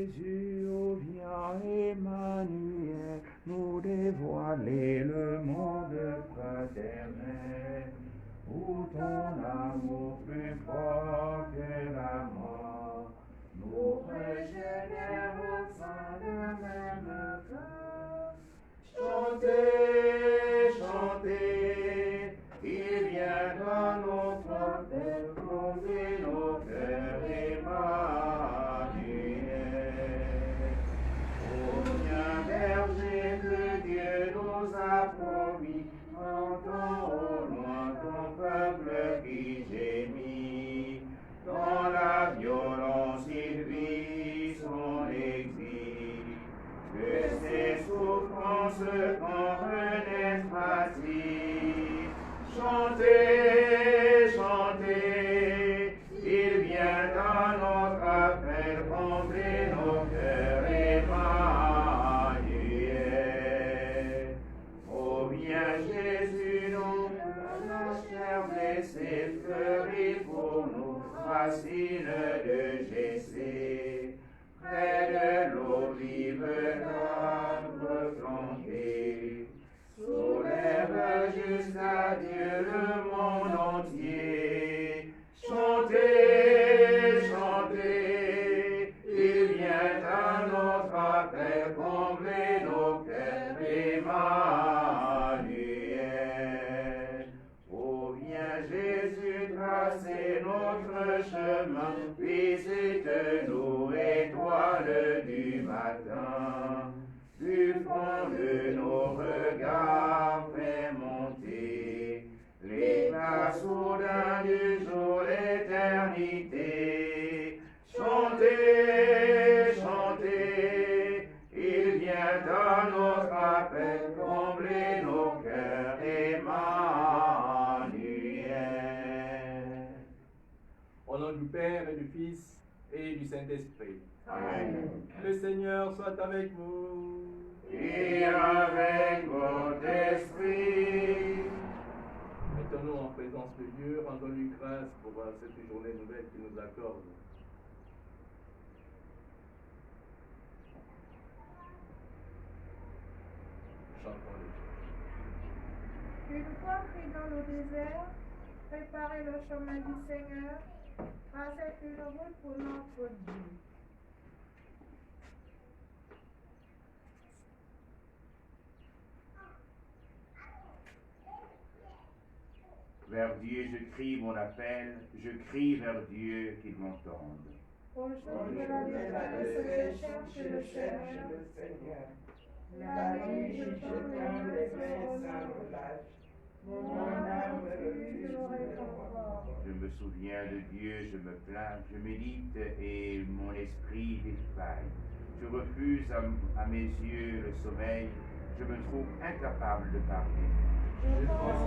Jésus, ô viens Emmanuel, nous dévoiler le monde fraternel, où ton amour plus fort que la mort, nous régénère au sein d'un même cœur. Chantez, chantez, il vient dans notre terre combler nos cœurs Emmanuel. Ô bien berger que Dieu nous a promis, entends au loin ton peuple qui gémit. Dans la violence il vit son exil, que ses souffrances qu'en renaîtra-t-il. Chantez, chantez, il vient dans notre appel combler nos cœurs Emmanuel. Ô bien Jésus, nous, nos chers blessés, fleuris pour nous, racines de Jessé, près de l'eau vive l'arbre planté, soulève jusqu'à Dieu le monde entier. Chantez, chantez, il vient à notre appel combler nos cœurs Emmanuel. Ô viens Jésus, tracez notre chemin, visite-nous, étoile du matin, du fond de nos regards fais monter l'éclat soudain du jour, l'éternité. Chantez, chantez, il vient à notre appel combler nos cœurs Emmanuel. Au nom du Père et du Fils et du Saint-Esprit. Amen. Le Seigneur soit avec vous. Et avec votre esprit. Mettons-nous en présence de Dieu, rendons-lui grâce pour cette journée nouvelle qu'il nous accorde. Chantons-le. Une fois pris dans le désert, préparez le chemin du Seigneur, tracez une route pour notre Dieu. Vers Dieu je crie mon appel, je crie vers Dieu qu'il m'entende. Au jour de la détresse, je cherche le Seigneur. La nuit, je chante les frères sans relâche. Mon âme refuse le réconfort. Je me souviens de Dieu, je me plains, je médite et mon esprit défaille. Je refuse à mes yeux le sommeil, je me trouve incapable de parler. Je pense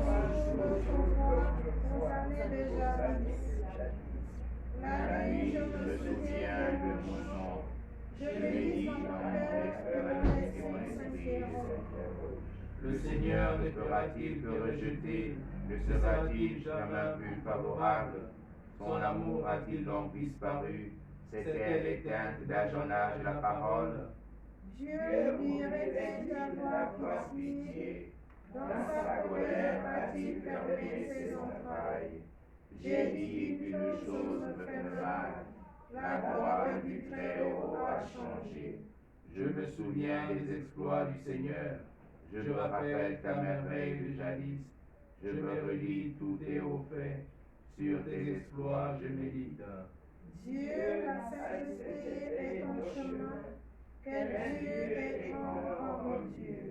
aux années déjà vives. La nuit, je me souviens de mon nom. Je médite dans mon cœur et mon esprit. Le Seigneur ne fera-t-il que rejeter? Ne sera-t-il jamais plus favorable? Son amour a-t-il donc disparu? S'est-elle éteinte d'agonnage la parole? Dieu lui répète d'avoir pitié. Dans sa colère a-t-il fermé ses entrailles? J'ai dit qu'une chose me fait mal, la gloire du Très-Haut a changé. Je me souviens des exploits du Seigneur, je me rappelle ta merveille de jadis, je me relis tous tes hauts faits, sur tes exploits je médite. Dieu, la sainteté est ton chemin, quel Dieu est grand, mon Dieu.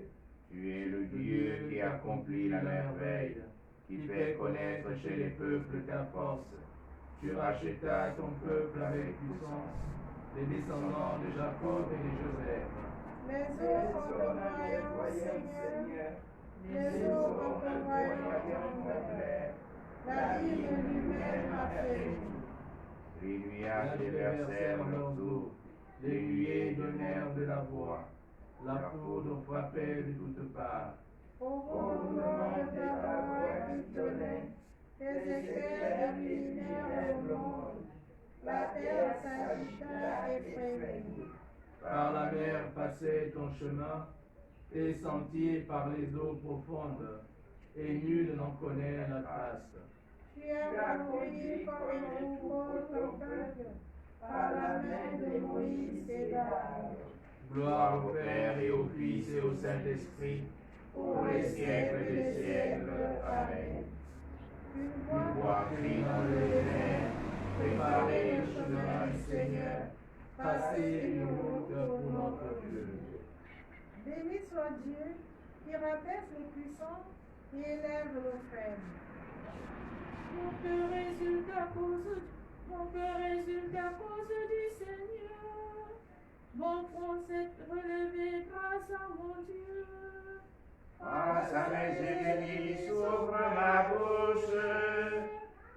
Tu es le Dieu qui accomplit la merveille, qui fait connaître chez les peuples ta force. Tu rachetas ton peuple avec puissance, les descendants de Jacob et de Joseph. Les eaux sont voyants, Seigneur, les eaux sont voyants, mon Père. La vie de lui-même a fait tout. Les nuages déversèrent leurs eaux, les nuées donnèrent de la voix, la foudre frappait de toutes parts. Au roulement de la voix du tonnerre, les éclairs illuminèrent le monde. La terre s'agita et frémit. Par la mer passait ton chemin, tes sentiers par les eaux profondes, et nul n'en connaît la trace. Tu as conduit comme un troupeau ton peuple, par la main de Moïse et d'Aaron. Gloire au Père et au Fils et au Saint-Esprit, pour les siècles des siècles. Amen. Une Voix crie dans le désert, préparez le chemin du Seigneur, tracez une route pour notre Dieu. Béni soit Dieu qui rabaisse les puissants et élève nos faibles. Mon cœur résulte à cause du Seigneur. Mon front s'est relevé grâce à mon Dieu. Grâce à mes ennemis, s'ouvre ma bouche.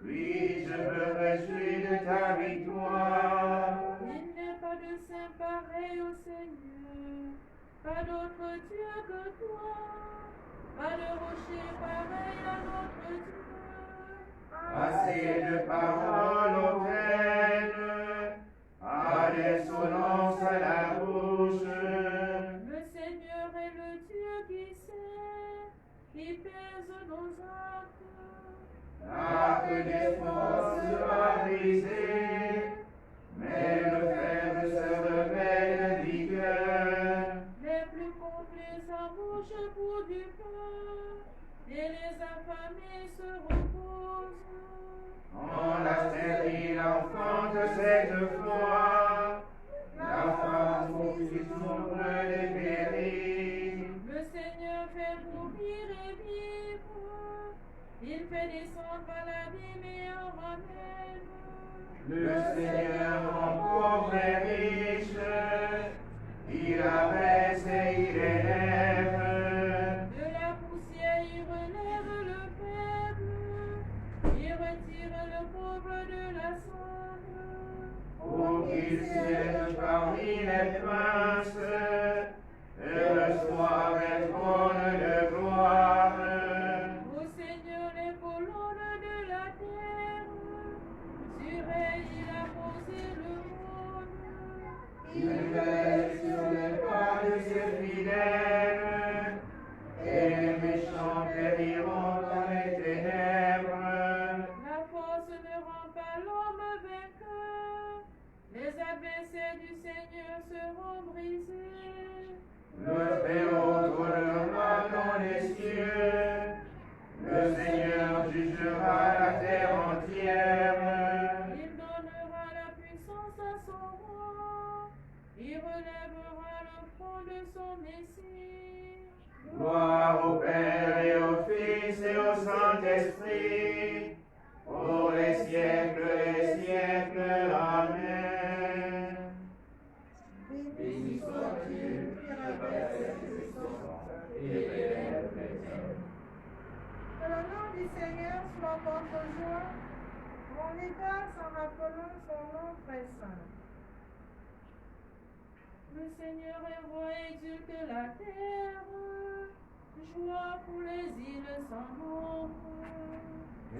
Oui, je me réjouis de ta victoire. Il n'est pas de saint pareil au Seigneur, pas d'autre Dieu que toi, pas de rocher pareil à notre Dieu. Assez de paroles hautaines, à dissonance à la bouche. Le Seigneur est le Dieu qui sait, qui pèse nos actes. L'arc des forces sera brisé, mais le faible se révèle vigueur. Les plus complets s'embauchent pour du pain, et les affamés se reposent. On la stérile enfante cette fois, la femme au fils sombre des périls. Le Seigneur fait mourir et vivre, il fait descendre à l'abîme et en ramène. Le Seigneur rend pauvre et riche, il abaisse et il élève. De la poussière il relève le faible, il retire le pauvre de la cendre. Pour qu'il siège parmi les princes, et reçoive un trône de gloire. Au Seigneur les colonnes de la terre, sur elle il a posé le monde. Il veille sur les pas de ses fidèles, et les méchants périront dans les ténèbres. La force ne rend pas l'homme vainqueur, les abaissés du Seigneur seront brisés. Le Très-Haut tournera dans les cieux, le Seigneur jugera la terre entière. Il donnera la puissance à son roi, il relèvera le front de son Messie. Gloire au Père et au Fils et au Saint-Esprit, pour les siècles des siècles. Amen. Béni soit Dieu qui rabaisse les puissants et élève les faibles. Que le nom du Seigneur soit votre joie, mon égard en rappelant son nom très saint. Le Seigneur est roi, exulte la terre, joie pour les îles sans nombre.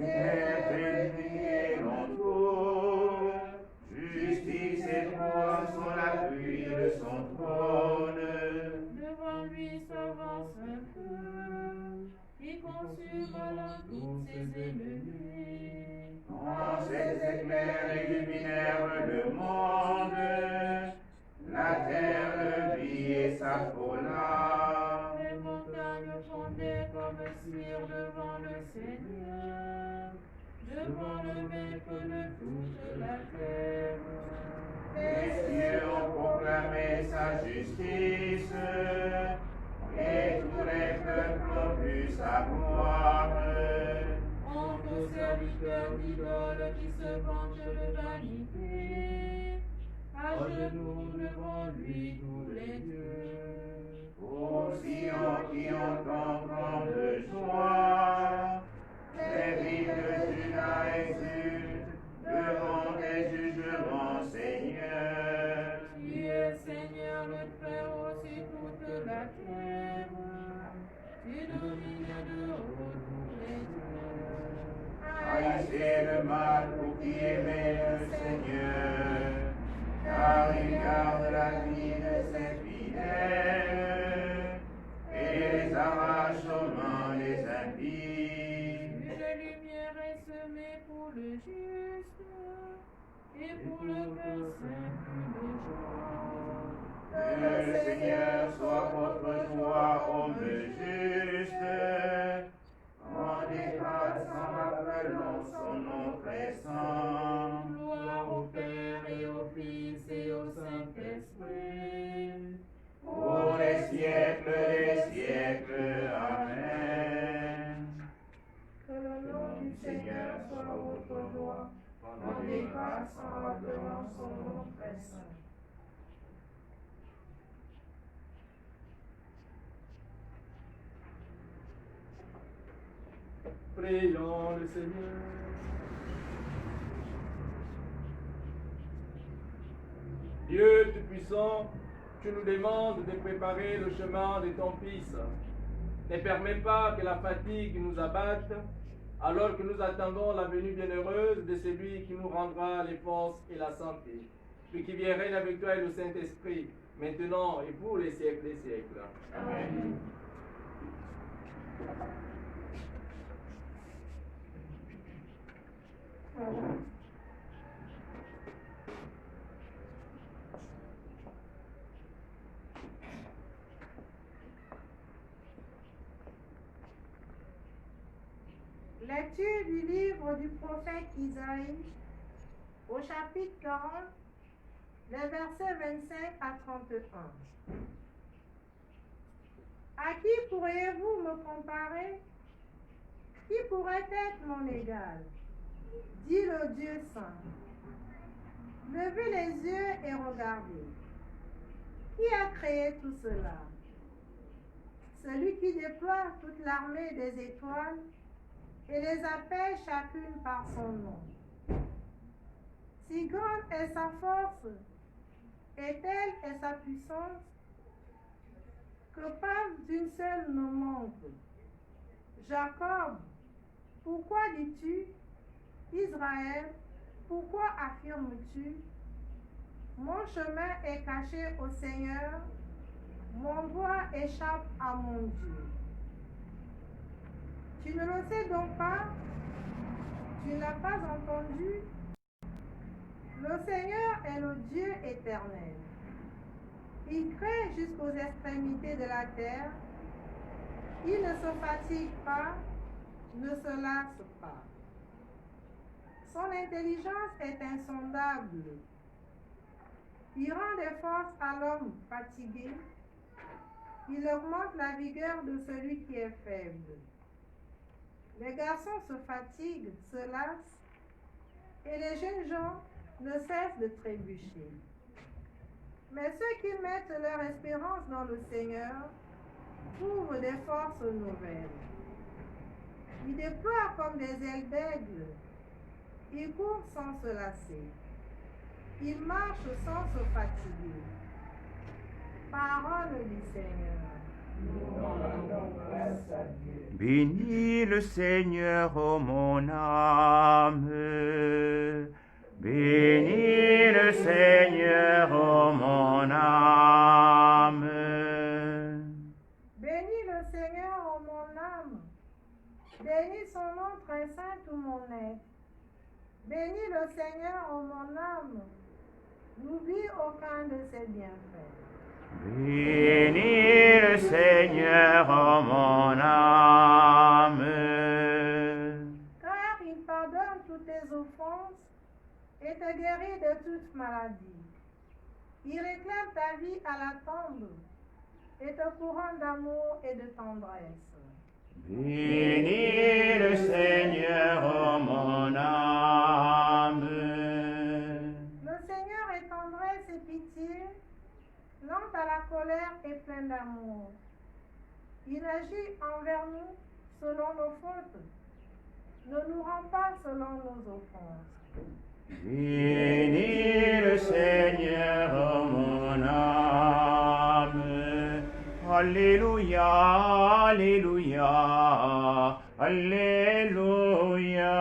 Et l'entoure, justice et droit sont l'appui de son trône. Devant lui s'avance un feu, qui consume alentour ses ennemis. Quand ses éclairs illuminèrent le monde, la terre le vit et s'affola. Les montagnes fondaient comme cire devant le Seigneur, devant le Maître de toute la terre. Les cieux ont proclamé sa justice, et tous les peuples ont vu sa gloire. Honte aux serviteurs d'idoles qui se vengent de vanité, à genoux devant lui tous les dieux. Ô Sion qui entend grande joie, les villes de Juda exultent devant tes jugements, Seigneur. Tu es Seigneur le Très-Haut sur toute la terre, tu domines de haut tous les dieux. Haïssez le mal pour qui aimez le Seigneur, car il garde la vie de Seigneur soit votre joie, homme juste, en dégrâçant appelant son nom très saint. Gloire au Père et au Fils et au Saint-Esprit. Pour les siècles des siècles. Amen. Que le nom du Seigneur soit votre joie, en dégrâce en appelant son nom très saint. Prions le Seigneur. Dieu Tout-Puissant, tu nous demandes de préparer le chemin de ton Fils. Ne permets pas que la fatigue nous abatte, alors que nous attendons la venue bienheureuse de celui qui nous rendra les forces et la santé. Lui qui vient règne avec toi et le Saint-Esprit, maintenant et pour les siècles des siècles. Amen. Lecture du livre du prophète Isaïe au chapitre 40, les versets 25 à 31. À qui pourriez-vous me comparer? Qui pourrait être mon égal? Dit le Dieu saint. Levez les yeux et regardez. Qui a créé tout cela? Celui qui déploie toute l'armée des étoiles et les appelle chacune par son nom. Si grande est sa force et telle est sa puissance, que pas d'une seule ne manque. Jacob, pourquoi dis-tu? Israël, pourquoi affirmes-tu? Mon chemin est caché au Seigneur, mon voie échappe à mon Dieu. Tu ne le sais donc pas? Tu n'as pas entendu? Le Seigneur est le Dieu éternel. Il crée jusqu'aux extrémités de la terre. Il ne se fatigue pas, ne se lasse pas. Son intelligence est insondable. Il rend des forces à l'homme fatigué. Il augmente la vigueur de celui qui est faible. Les garçons se fatiguent, se lassent, et les jeunes gens ne cessent de trébucher. Mais ceux qui mettent leur espérance dans le Seigneur trouvent des forces nouvelles. Ils déploient comme des ailes d'aigle. Ils courent sans se lasser. Ils marchent sans se fatiguer. Parole du Seigneur. Bénis le Seigneur, ô mon âme. Bénis le Seigneur, ô mon âme. Bénis le Seigneur, ô mon âme. Bénis son nom très saint, tout mon être. Bénis le Seigneur, ô mon âme. N'oublie aucun de ses bienfaits. Bénis le Seigneur, ô mon âme. Car il pardonne toutes tes offenses et te guérit de toute maladie. Il réclame ta vie à la tombe et te couronne d'amour et de tendresse. Bénis le Seigneur, ô mon âme. Le Seigneur est tendresse et pitié, lent à la colère et plein d'amour. Il agit envers nous selon nos fautes, ne nous rend pas selon nos offenses. Bénis le Seigneur, ô mon âme. Alléluia, Alléluia, Alléluia.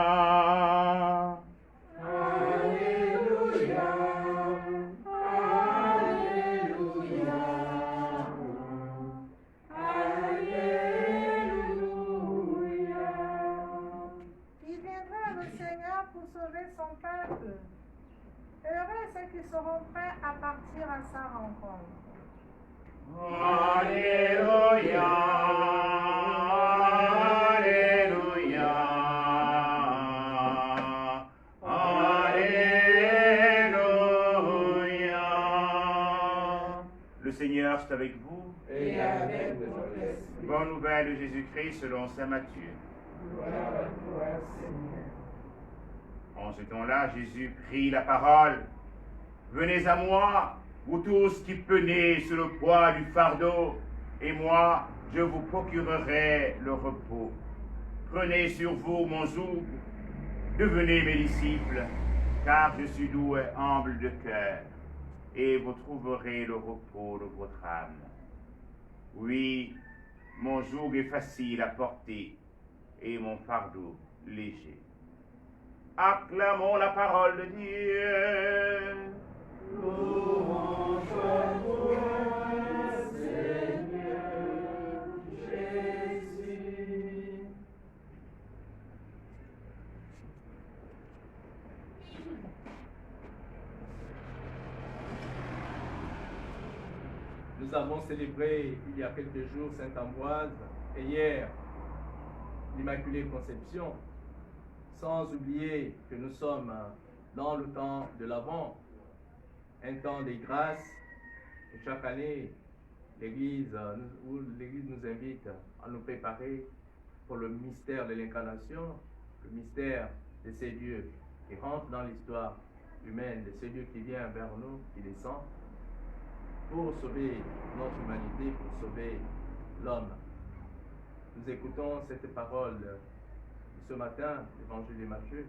Alléluia, Alléluia, Alléluia. Il viendra le Seigneur pour sauver son peuple. Heureux ceux qui seront prêts à partir à sa rencontre. Alléluia, Alléluia, Alléluia. Le Seigneur est avec vous. Et avec votre esprit. Bonne nouvelle de Jésus-Christ selon saint Matthieu. Gloire à toi, Seigneur. En ce temps-là, Jésus prit la parole. Venez à moi, vous tous qui peinez sous le poids du fardeau, et moi, je vous procurerai le repos. Prenez sur vous mon joug, devenez mes disciples, car je suis doux et humble de cœur, et vous trouverez le repos de votre âme. Oui, mon joug est facile à porter, et mon fardeau léger. Acclamons la parole de Dieu. Louange à toi, Seigneur Jésus. Nous avons célébré il y a quelques jours Saint Ambroise et hier l'Immaculée Conception, sans oublier que nous sommes dans le temps de l'Avent, un temps des grâces. Et chaque année, l'Église nous invite à nous préparer pour le mystère de l'incarnation, le mystère de ces dieux qui rentrent dans l'histoire humaine, de ces dieux qui viennent vers nous, qui descend pour sauver notre humanité, pour sauver l'homme. Nous écoutons cette parole ce matin, l'évangile de Matthieu,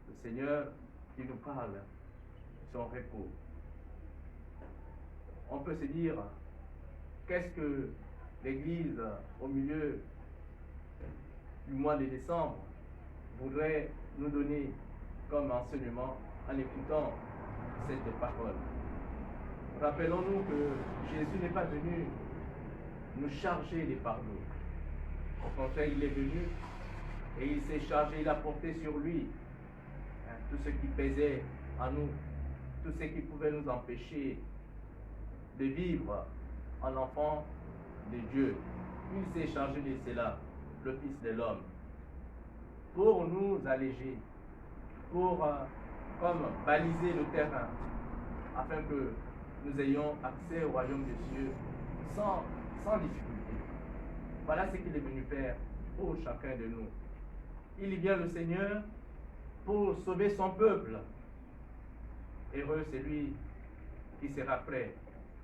le Seigneur qui nous parle de son repos. On peut se dire, qu'est-ce que l'Église, au milieu du mois de décembre, voudrait nous donner comme enseignement en écoutant cette parole? Rappelons-nous que Jésus n'est pas venu nous charger les fardeaux. Au contraire, il est venu et il s'est chargé, il a porté sur lui tout ce qui pesait en nous, tout ce qui pouvait nous empêcher de vivre en enfant de Dieu. Il s'est chargé de cela, le Fils de l'homme, pour nous alléger, pour comme baliser le terrain, afin que nous ayons accès au royaume des cieux sans difficulté. Voilà ce qu'il est venu faire pour chacun de nous. Il vient le Seigneur pour sauver son peuple. Heureux celui qui sera prêt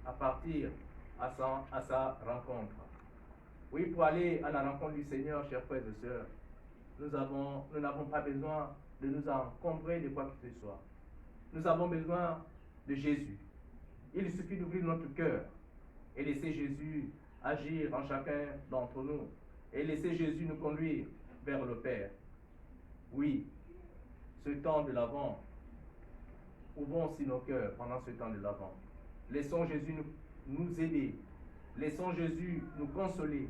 à partir à sa rencontre. Oui, pour aller à la rencontre du Seigneur, chers frères et sœurs, nous n'avons pas besoin de nous encombrer de quoi que ce soit. Nous avons besoin de Jésus. Il suffit d'ouvrir notre cœur et laisser Jésus agir en chacun d'entre nous et laisser Jésus nous conduire vers le Père. Oui, ce temps de l'Avent, ouvrons aussi nos cœurs pendant ce temps de l'Avent. Laissons Jésus nous aider. Laissons Jésus nous consoler.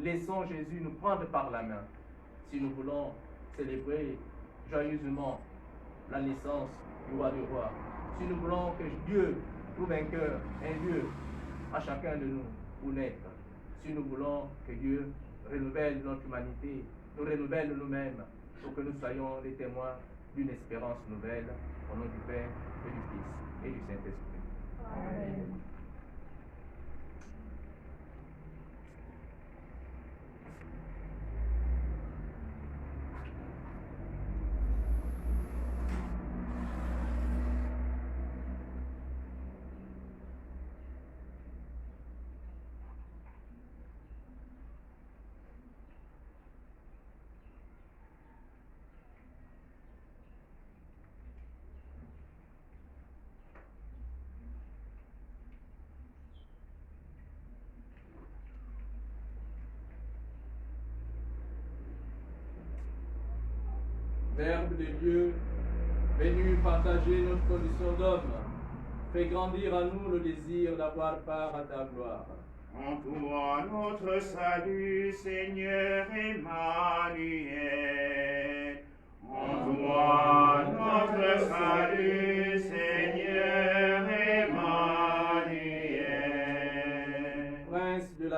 Laissons Jésus nous prendre par la main. Si nous voulons célébrer joyeusement la naissance du roi du roi. Si nous voulons que Dieu trouve un cœur, un lieu à chacun de nous où naître. Si nous voulons que Dieu renouvelle notre humanité, nous renouvelle nous-mêmes pour que nous soyons les témoins d'une espérance nouvelle au nom du Père et du Fils et du Saint-Esprit. Amen. Verbe de Dieu, venu partager notre condition d'homme, fais grandir à nous le désir d'avoir part à ta gloire. En toi notre salut, Seigneur Emmanuel. En toi notre salut, Seigneur Emmanuel.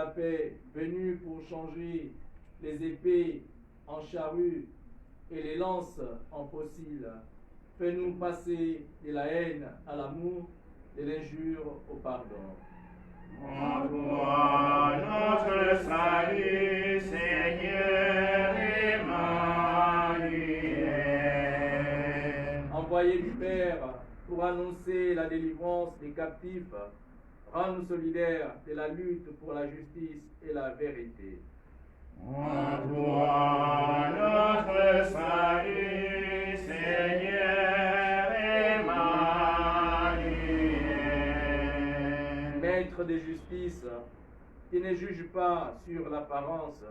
la paix, venu pour changer les épées en charrues et les lances en fossiles. Fais-nous passer de la haine à l'amour, de l'injure au pardon. En toi, notre salut, Seigneur Emmanuel. Envoyé du Père pour annoncer la délivrance des captifs, rends-nous solidaires de la lutte pour la justice et la vérité. En toi, notre salut, Seigneur Emmanuel. Maître de justice, qui ne juge pas sur l'apparence,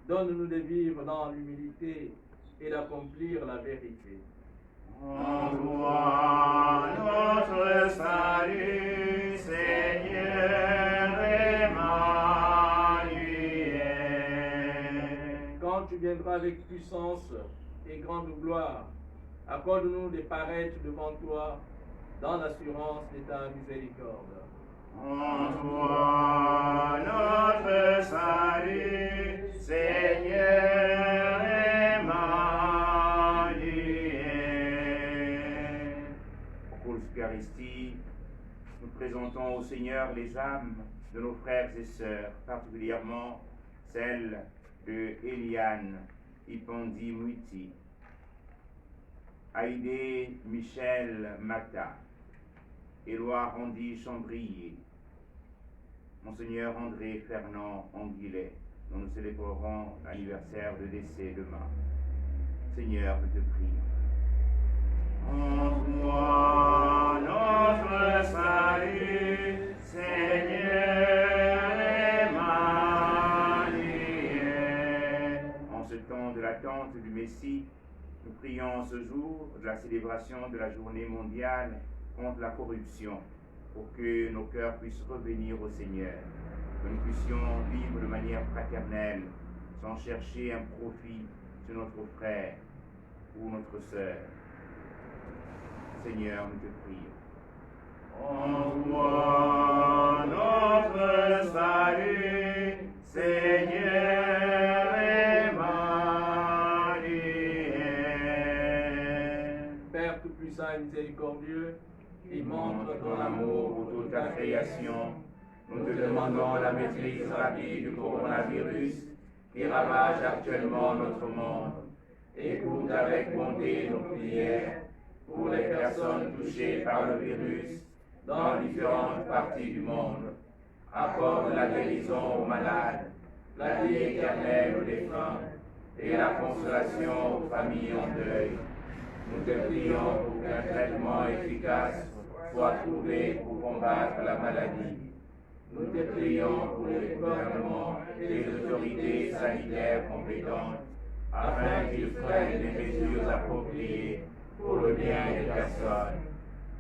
donne-nous de vivre dans l'humilité et d'accomplir la vérité. En toi, notre salut, Seigneur Emmanuel. Quand tu viendras avec puissance et grande gloire, accorde-nous de paraître devant toi dans l'assurance de ta miséricorde. En toi, notre salut, Seigneur Emmanuel. Au cours de l'Eucharistie, nous présentons au Seigneur les âmes de nos frères et sœurs, particulièrement celles de Eliane Ipondi Muiti, Haïdé Michel Mata, Éloi Randy Chambrier, Monseigneur André Fernand Anguillet, dont nous célébrerons l'anniversaire de décès demain. Seigneur, nous te prions. En toi, notre salut, Seigneur Emmanuel. En ce temps de l'attente du Messie, nous prions ce jour de la célébration de la journée mondiale contre la corruption, pour que nos cœurs puissent revenir au Seigneur, que nous puissions vivre de manière fraternelle, sans chercher un profit sur notre frère ou notre sœur. Seigneur, nous te prions. En toi, notre salut, Seigneur Emmanuel. Père tout-puissant et miséricordieux, qui montre ton amour pour toute la création, nous te demandons la maîtrise rapide du coronavirus qui ravage actuellement notre monde. Écoute avec bonté nos prières pour les personnes touchées par le virus dans différentes parties du monde. Accorde la guérison aux malades, la vie éternelle aux défunts et la consolation aux familles en deuil. Nous te prions pour qu'un traitement efficace soit trouvé pour combattre la maladie. Nous te prions pour les gouvernements et les autorités sanitaires compétentes, afin qu'ils prennent des mesures appropriées pour le bien des personnes.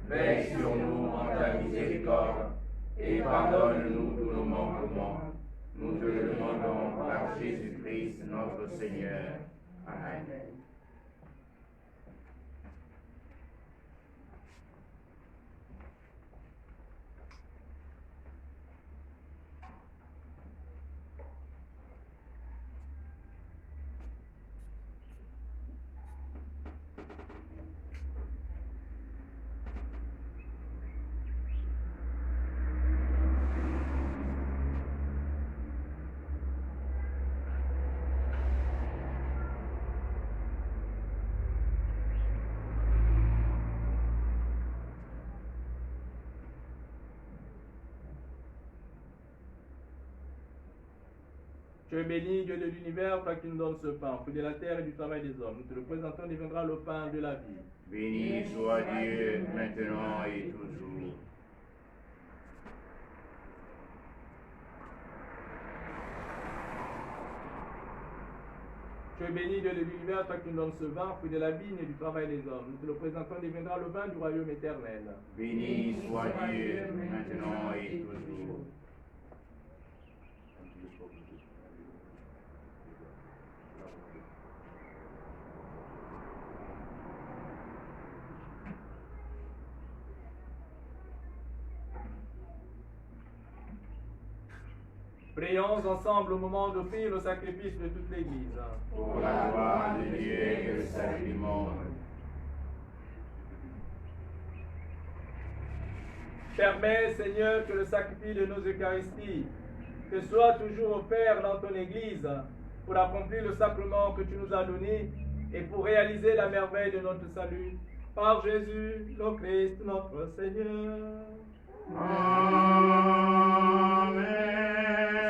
Veille sur nous en ta miséricorde et pardonne-nous tous nos manquements. Nous te le demandons par Jésus-Christ notre Seigneur. Amen. Tu es béni, Dieu de l'univers, toi qui nous donnes ce pain, fruit de la terre et du travail des hommes. Nous te le présentons, deviendra le pain de la vie. Béni soit Dieu, maintenant et toujours. Tu es béni, Dieu de l'univers, toi qui nous donnes ce vin, fruit de la vigne et du travail des hommes. Nous te le présentons, deviendra le vin du royaume éternel. Béni soit Dieu, maintenant et toujours. Prions ensemble au moment d'offrir le sacrifice de toute l'Église. Pour la gloire de Dieu et le salut du monde. Permets, Seigneur, que le sacrifice de nos Eucharisties te soit toujours offert dans ton Église pour accomplir le sacrement que tu nous as donné et pour réaliser la merveille de notre salut. Par Jésus, le Christ, notre Seigneur. Amen.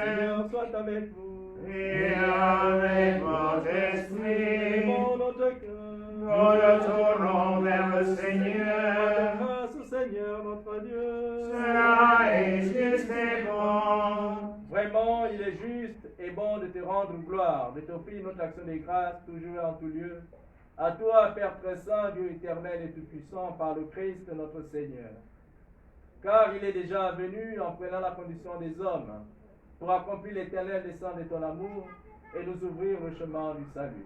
Seigneur, soit avec vous. Et avec votre esprit, Élevons notre cœur. nous le tournons vers le Seigneur. Grâce au Seigneur, notre Dieu. Cela est juste et bon. Vraiment, il est juste et bon de te rendre gloire, de t'offrir notre action de grâce, toujours et en tout lieu. À toi, Père très saint, Dieu éternel et tout-puissant, par le Christ notre Seigneur. Car il est déjà venu en prenant la condition des hommes, pour accomplir l'éternel dessein de ton amour et nous ouvrir le chemin du salut.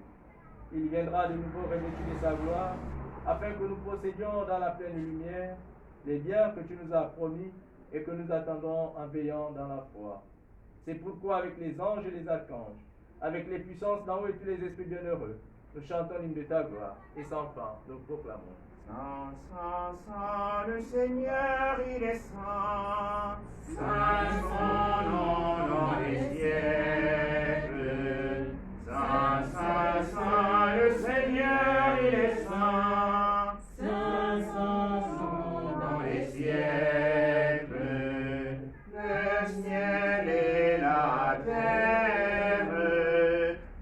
Il viendra de nouveau revêtu de sa gloire, afin que nous possédions dans la pleine lumière les biens que tu nous as promis et que nous attendons en veillant dans la foi. C'est pourquoi avec les anges et les archanges, avec les puissances d'en haut et tous les esprits bienheureux, nous chantons l'hymne de ta gloire et sans fin nous proclamons. Saint, Saint, Saint, le Seigneur, il est saint. Saint son nom dans les siècles. Saint, Saint, Saint, le Seigneur, il est saint. Saint son nom dans les siècles. Le ciel et la terre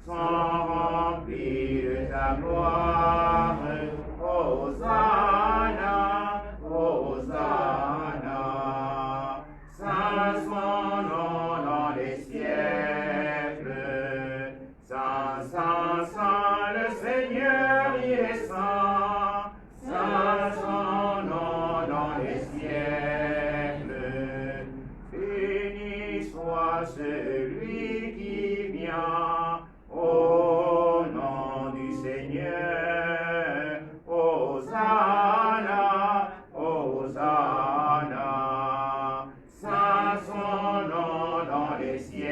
sont remplis de ta gloire. Hosanna, Hosanna, Saint son nom dans les siècles. Saint, Saint, Saint, le Seigneur, il est saint. Saint son nom dans les siècles. Béni soit celui qui vient au nom du Seigneur. Hosanna, Hosanna, Saint son nom dans les siècles.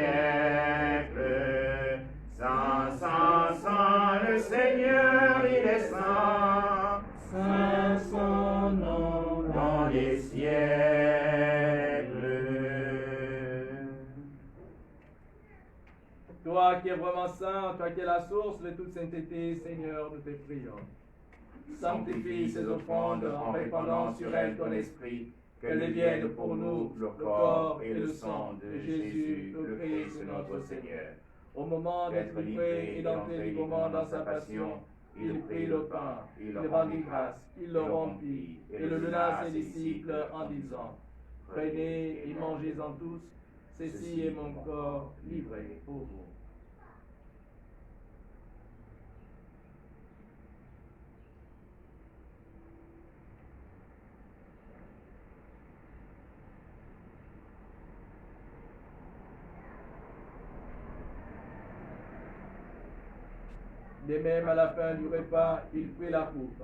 Saint, Saint, Saint, le Seigneur, il est saint. Saint son nom dans les siècles. Toi qui es vraiment saint, toi qui es la source de toute sainteté, Seigneur, nous te prions. Sanctifie ces offrandes en répandant sur elles ton esprit, qu'elles deviennent pour nous le corps et le sang de Jésus, le Christ, notre Seigneur. Au moment d'être livré et d'entrer librement dans sa passion, il prit le pain, il rendit grâce, il le rompit et le donna à ses disciples en disant, prenez et mangez-en tous, ceci est mon corps livré pour vous. De même, à la fin du repas, il prit la coupe.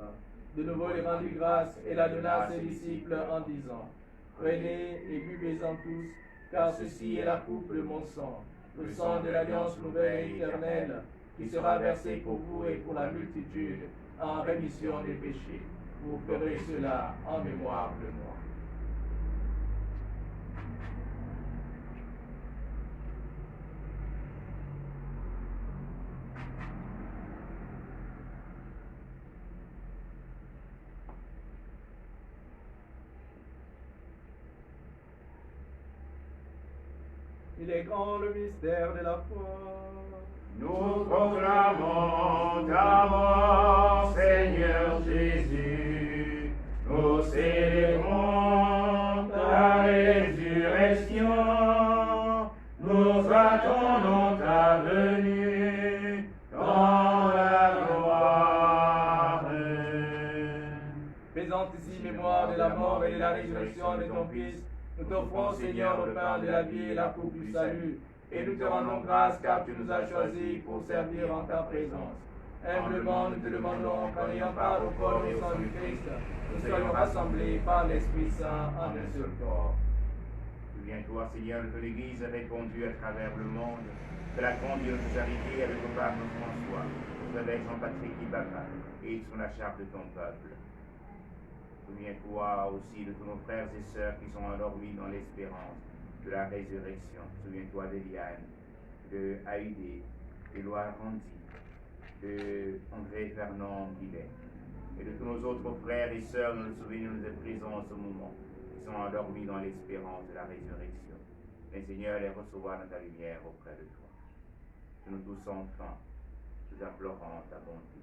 De nouveau, il rendit grâce et la donna à ses disciples en disant, prenez et buvez-en tous, car ceci est la coupe de mon sang, le sang de l'alliance nouvelle et éternelle, qui sera versé pour vous et pour la multitude en rémission des péchés. Vous ferez cela en mémoire de moi. Il est grand le mystère de la foi. Nous proclamons ta mort, Seigneur Jésus. Nous célébrons ta résurrection. Nous attendons ta venue dans la gloire. Faisant ici mémoire de la mort et de la résurrection de ton Fils, nous t'offrons, Seigneur, le pain de la vie et la coupe du salut, et nous te rendons grâce car tu nous as choisis pour servir en ta présence. Humblement, nous te demandons qu'en ayant part au corps et au sang du Christ, nous soyons rassemblés par l'Esprit Saint en un seul corps. Tu viens Souviens-toi, Seigneur, de ton Église répandue à travers le monde, de la grande de notre charité avec le pape François, de l'évêque Jean-Patrick Ibaba et sur la charte de ton peuple. Souviens-toi aussi de tous nos frères et sœurs qui sont endormis dans l'espérance de la résurrection. Souviens-toi d'Eliane, de Haïdé, de Loire Randy, de André Fernand Guillet, et de tous nos autres frères et sœurs dont le souvenir nous est présent en ce moment, qui sont endormis dans l'espérance de la résurrection. Mais Seigneur, les recevoir dans ta lumière auprès de toi. Que nous tous enfin, nous implorons ta bonté.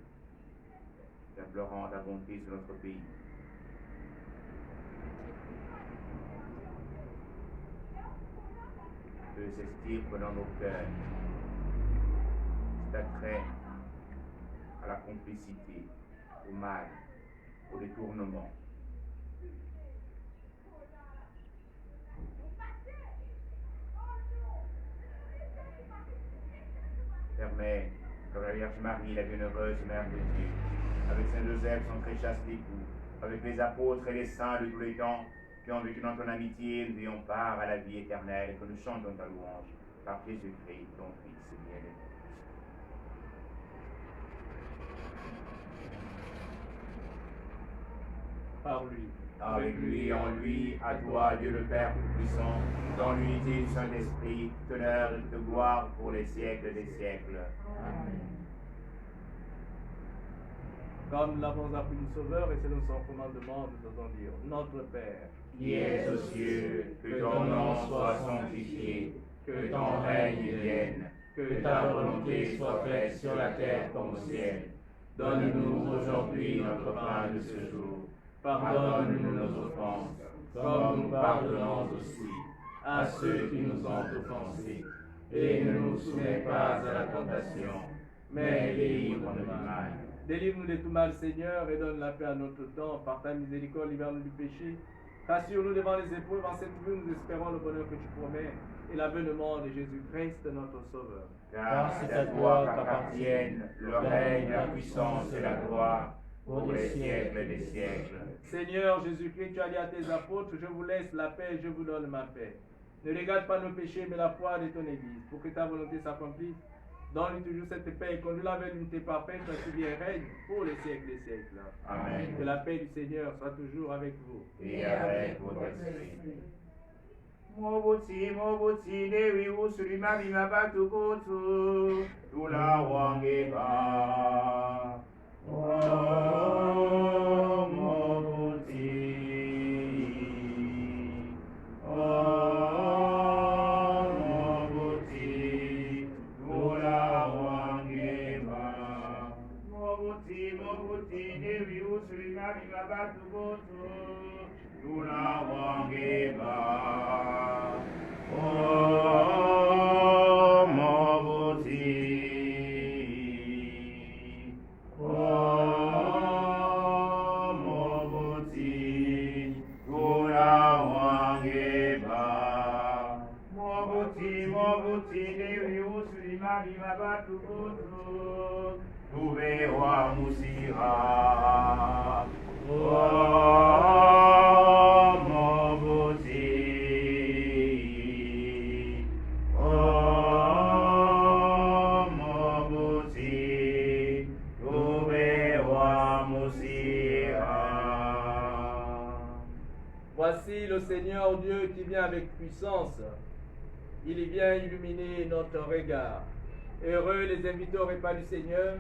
Nous implorons ta bonté sur notre pays. Que s'estirpe dans nos cœurs cet attrait à la complicité, au mal, au détournement. Permets que la Vierge Marie, la bienheureuse Mère de Dieu, avec Saint Joseph, son très chaste époux, avec les apôtres et les saints de tous les temps, qui ont vécu dans ton amitié, nous ayons part à la vie éternelle, et que nous chantons ta louange par Jésus-Christ, ton Fils bien-aimé. Par lui, avec lui et en lui, à toi, Dieu le Père Tout-Puissant, dans l'unité du Saint-Esprit, honneur et de gloire pour les siècles des siècles. Amen. Comme nous l'avons appris du Sauveur, et selon son commandement, nous osons dire, Notre Père, qui es aux cieux, que ton nom soit sanctifié, que ton règne vienne, que ta volonté soit faite sur la terre comme au ciel. Donne-nous aujourd'hui notre pain de ce jour. Pardonne-nous nos offenses, comme nous pardonnons aussi à ceux qui nous ont offensés. Et ne nous soumets pas à la tentation, mais délivre-nous du mal. Délivre-nous de tout mal, Seigneur, et donne la paix à notre temps. Par ta miséricorde, libère-nous du péché. Rassure-nous devant les épreuves. En cette vie, nous espérons le bonheur que tu promets et l'avènement de Jésus-Christ, notre Sauveur. Car c'est à toi qu'appartiennent le règne, la puissance et la gloire pour les siècles des siècles. Seigneur Jésus-Christ, tu as dit à tes apôtres, je vous laisse la paix, je vous donne ma paix. Ne regarde pas nos péchés, mais la foi de ton Église, pour que ta volonté s'accomplisse. Donne-lui toujours cette paix et conduis-la vers l'unité parfaite, qui vient et règne pour les siècles des siècles. Amen. Que la paix du Seigneur soit toujours avec vous. Et avec votre esprit. Mobuti, dewi usuri mami mabatu kutu, tula wangeba. Oh, Mobuti. Oh, Mobuti, tula wangeba. Mobuti, dewi usuri mami mabatu kutu, tula wangeba. Oh, Mobuti. Oh, Mobuti. Tula wangeba. Mobuti, dewi usuri mami mabatu kutu, tuve wa musira. Oh, Mobuti. Oh, Mobuti. Tuve wa musira. Voici le Seigneur Dieu qui vient avec puissance. Il vient illuminer notre regard. Heureux les invités au repas du Seigneur.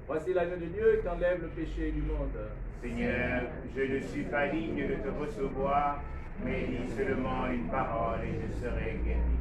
Voici l'agneau de Dieu qui enlève le péché du monde. Seigneur, je ne suis pas digne de te recevoir, mais dis seulement une parole et je serai guéri.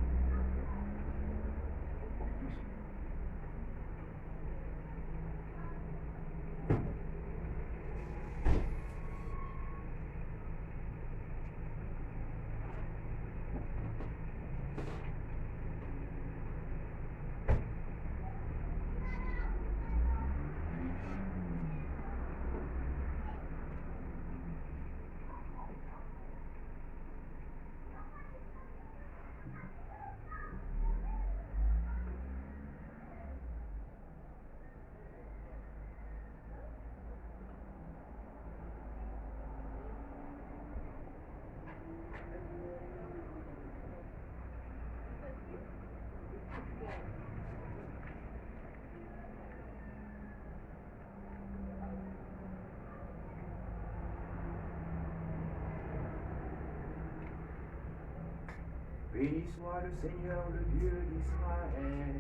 Béni soit le Seigneur, le Dieu d'Israël,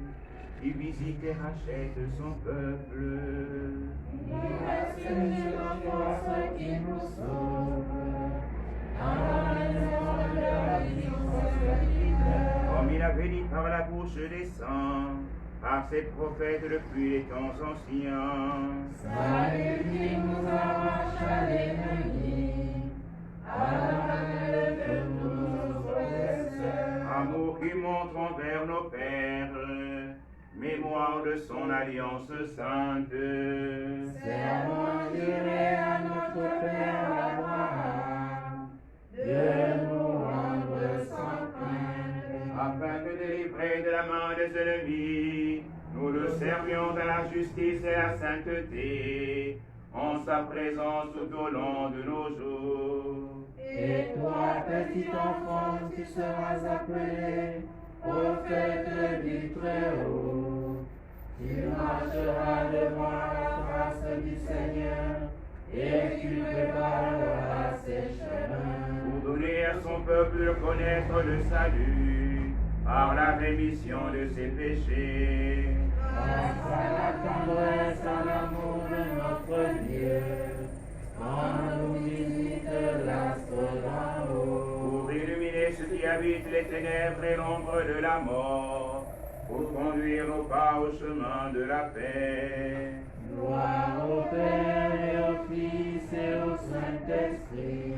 qui visite et rachète son peuple. Qui nous sauve, dans la maison de la vie de son serviteur. Comme il avait dit par la bouche des saints, par ses prophètes depuis les temps anciens. Salut qui nous arrache à l'ennemi, pardonne de tous nos oppresseurs. Amour qui montre envers nos pères, mémoire de son alliance sainte. Serment juré à notre Père Abraham, de nous rendre sans crainte. Afin de délivrer de la main des ennemis, nous le servions dans la justice et la sainteté, en sa présence tout au long de nos jours. Et toi, petit enfant, tu seras appelé prophète du Très-Haut. Tu marcheras devant la face du Seigneur et tu prépareras ses chemins. Pour donner à son peuple de connaître le salut, par la rémission de ses péchés. Grâce à la tendresse, à l'amour de notre Dieu, quand nous visite l'astre d'en haut. Pour illuminer ceux qui habitent les ténèbres et l'ombre de la mort, pour conduire nos pas au chemin de la paix. Gloire au Père et au Fils et au Saint-Esprit,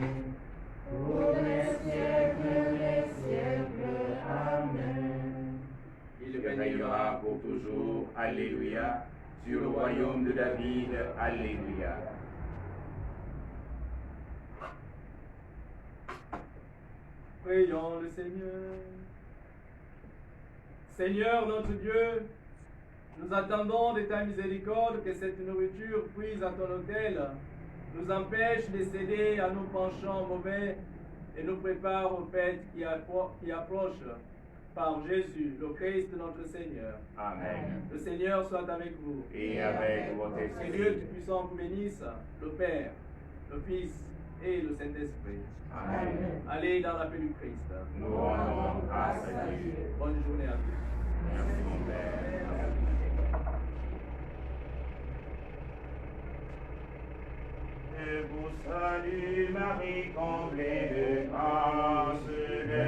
pour les siècles des siècles. Amen. Il régnera pour toujours, Alléluia, sur le royaume de David, Alléluia. Prions le Seigneur. Seigneur notre Dieu, nous attendons de ta miséricorde que cette nourriture prise à ton autel nous empêche de céder à nos penchants mauvais et nous prépare aux fêtes qui approchent par Jésus, le Christ notre Seigneur. Amen. Le Seigneur soit avec vous. Et avec votre Que esprit. Dieu Tout-Puissant vous bénisse, le Père, le Fils et le Saint-Esprit. Amen. Allez dans la paix du Christ. Nous rendons grâce à Dieu. Bonne journée à tous. Merci mon Père. Je vous salue Marie, comblée de grâce, le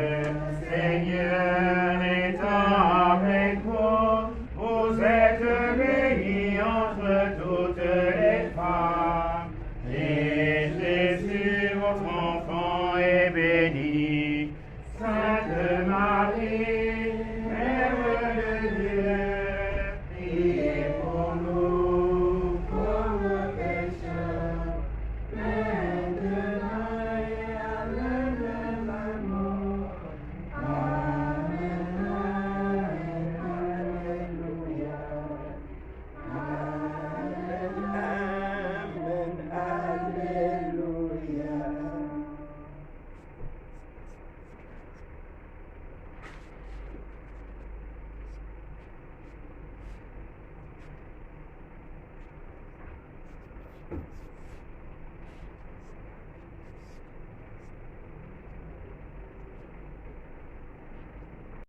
Seigneur est avec vous. Vous êtes bénie entre toutes les femmes, et Jésus, votre enfant, est béni. Sainte Marie,